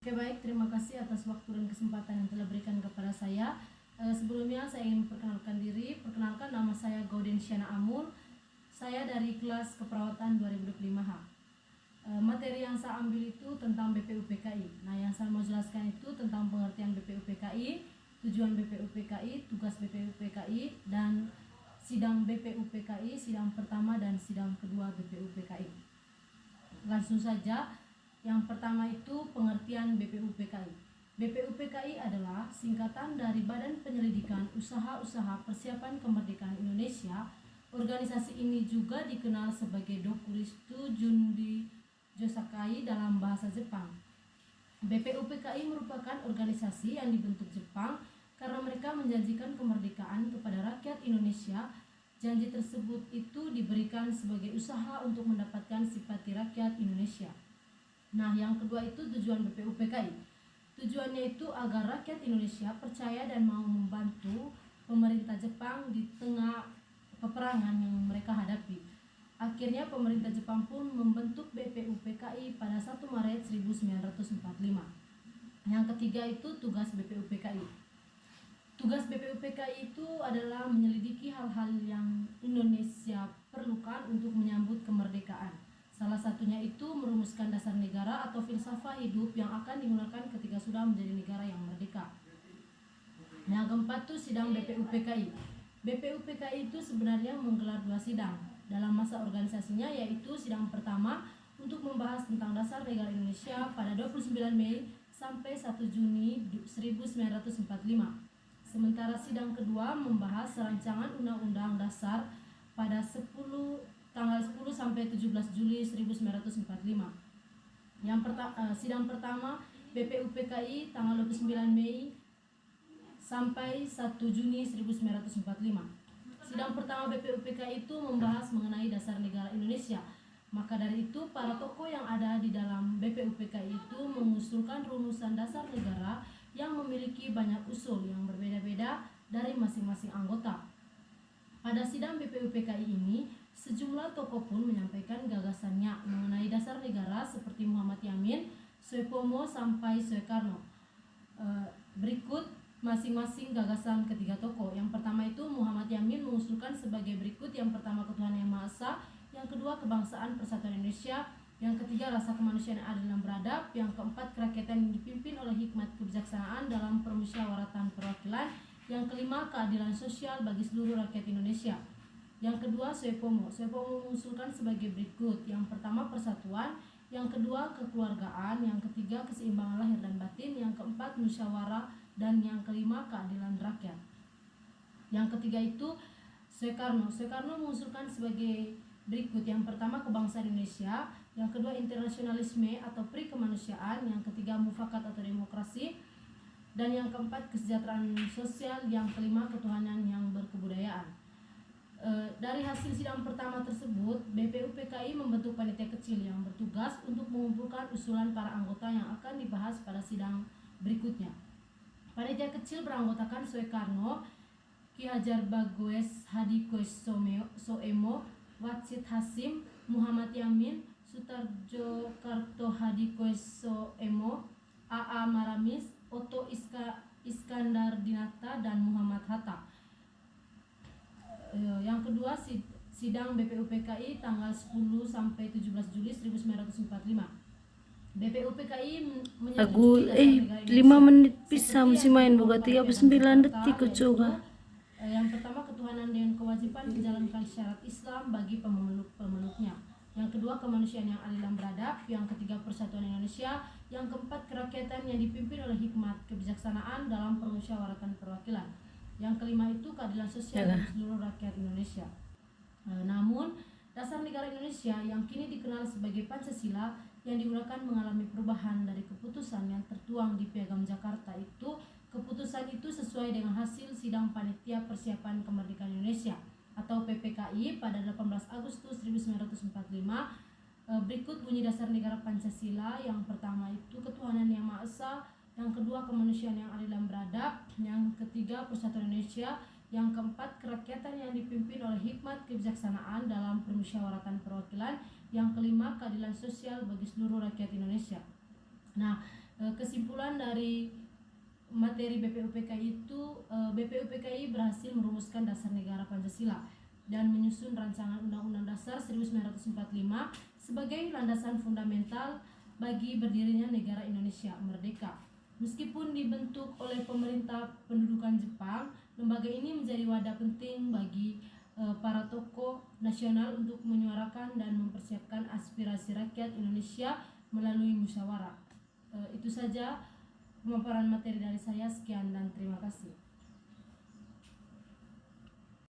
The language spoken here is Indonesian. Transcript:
Oke, baik, terima kasih atas waktu dan kesempatan yang telah berikan kepada saya. Sebelumnya saya ingin perkenalkan diri. Perkenalkan, nama saya Gaudensiana Amul. Saya dari kelas keperawatan 2025H. Materi yang saya ambil itu tentang BPUPKI. Nah, yang saya mau jelaskan itu tentang pengertian BPUPKI, tujuan BPUPKI, tugas BPUPKI, dan sidang BPUPKI, sidang pertama dan sidang kedua BPUPKI. Langsung saja. Yang pertama itu pengertian BPUPKI. BPUPKI adalah singkatan dari Badan Penyelidikan Usaha-Usaha Persiapan Kemerdekaan Indonesia. Organisasi ini juga dikenal sebagai Dokuristu Jundi Josakai dalam bahasa Jepang. BPUPKI merupakan organisasi yang dibentuk Jepang karena mereka menjanjikan kemerdekaan kepada rakyat Indonesia. Janji tersebut itu diberikan sebagai usaha untuk mendapatkan simpati rakyat Indonesia. Nah, yang kedua itu tujuan BPUPKI. Tujuannya itu agar rakyat Indonesia percaya dan mau membantu pemerintah Jepang di tengah peperangan yang mereka hadapi. Akhirnya pemerintah Jepang pun membentuk BPUPKI pada 1 Maret 1945. Yang ketiga itu tugas BPUPKI. Tugas BPUPKI itu adalah menyelidiki hal-hal yang Indonesia perlukan untuk menyambut kemerdekaan. Salah satunya itu merumuskan dasar negara atau filsafat hidup yang akan digunakan ketika sudah menjadi negara yang merdeka. Yang keempat itu sidang BPUPKI. BPUPKI itu sebenarnya menggelar 2 sidang dalam masa organisasinya, yaitu sidang pertama untuk membahas tentang dasar negara Indonesia pada 29 Mei sampai 1 Juni 1945. Sementara sidang kedua membahas rancangan Undang-Undang Dasar pada tanggal 10 sampai 17 Juli 1945. Sidang pertama BPUPKI tanggal 29 Mei sampai 1 Juni 1945. Sidang pertama BPUPKI itu membahas mengenai dasar negara Indonesia. Maka dari itu para tokoh yang ada di dalam BPUPKI itu mengusulkan rumusan dasar negara yang memiliki banyak usul yang berbeda-beda dari masing-masing anggota. Pada sidang BPUPKI ini, sejumlah tokoh pun menyampaikan gagasannya mengenai dasar negara seperti Muhammad Yamin, Soepomo sampai Soekarno. Berikut masing-masing gagasan ketiga tokoh. Yang pertama itu Muhammad Yamin mengusulkan sebagai berikut: yang pertama, ketuhanan yang Maha Esa; yang kedua, kebangsaan persatuan Indonesia; yang ketiga, rasa kemanusiaan yang adil dan beradab; yang keempat, kerakyatan yang dipimpin oleh hikmat kebijaksanaan dalam permusyawaratan perwakilan; yang kelima, keadilan sosial bagi seluruh rakyat Indonesia. Yang kedua, Soepomo mengusulkan sebagai berikut: yang pertama, persatuan; yang kedua, kekeluargaan; yang ketiga, keseimbangan lahir dan batin; yang keempat, musyawarah; dan yang kelima, keadilan rakyat. Yang ketiga itu Soekarno mengusulkan sebagai berikut: yang pertama, kebangsaan Indonesia; yang kedua, internasionalisme atau pri kemanusiaan; yang ketiga, mufakat atau demokrasi; dan yang keempat, kesejahteraan sosial; yang kelima, ketuhanan yang berkebudayaan. Dari hasil sidang pertama tersebut, BPUPKI membentuk panitia kecil yang bertugas untuk mengumpulkan usulan para anggota yang akan dibahas pada sidang berikutnya. Panitia kecil beranggotakan Soekarno, Ki Hajar Bagoes Hadikosoemo, Watsit Hasim, Muhammad Yamin, Sutarjo Karto Hadikosoemo, A.A. Maramis, Otto Iskandar Dinata, dan Muhammad Hatta. Yang kedua, sidang BPUPKI tanggal 10 sampai 17 Juli 1945. BPUPKI menyetujui dasar negara Indonesia 5 menit bisa mesti main buka 39 detik coba. Yang pertama, ketuhanan dengan kewajiban menjalankan syarat Islam bagi pemeluknya. Yang kedua, kemanusiaan yang adil dan beradab. Yang ketiga, persatuan Indonesia. Yang keempat, kerakyatan yang dipimpin oleh hikmat kebijaksanaan dalam permusyawaratan perwakilan. Yang kelima itu keadilan sosial bagi seluruh rakyat Indonesia. Namun, dasar negara Indonesia yang kini dikenal sebagai Pancasila yang digunakan mengalami perubahan dari keputusan yang tertuang di Piagam Jakarta itu. Keputusan itu sesuai dengan hasil sidang Panitia Persiapan Kemerdekaan Indonesia atau PPKI pada 18 Agustus 1945. Berikut bunyi dasar negara Pancasila. Yang pertama itu ketuhanan yang Maha Esa; yang kedua, kemanusiaan yang adil dan beradab; yang ketiga, persatuan Indonesia; yang keempat, kerakyatan yang dipimpin oleh hikmat kebijaksanaan dalam permusyawaratan perwakilan; yang kelima, keadilan sosial bagi seluruh rakyat Indonesia. Nah, Kesimpulan dari materi BPUPKI itu, BPUPKI berhasil merumuskan dasar negara Pancasila dan menyusun rancangan Undang-Undang Dasar 1945 sebagai landasan fundamental bagi berdirinya negara Indonesia merdeka. Meskipun dibentuk oleh pemerintah pendudukan Jepang, lembaga ini menjadi wadah penting bagi para tokoh nasional untuk menyuarakan dan mempersiapkan aspirasi rakyat Indonesia melalui musyawarah. Itu saja pemaparan materi dari saya. Sekian dan terima kasih.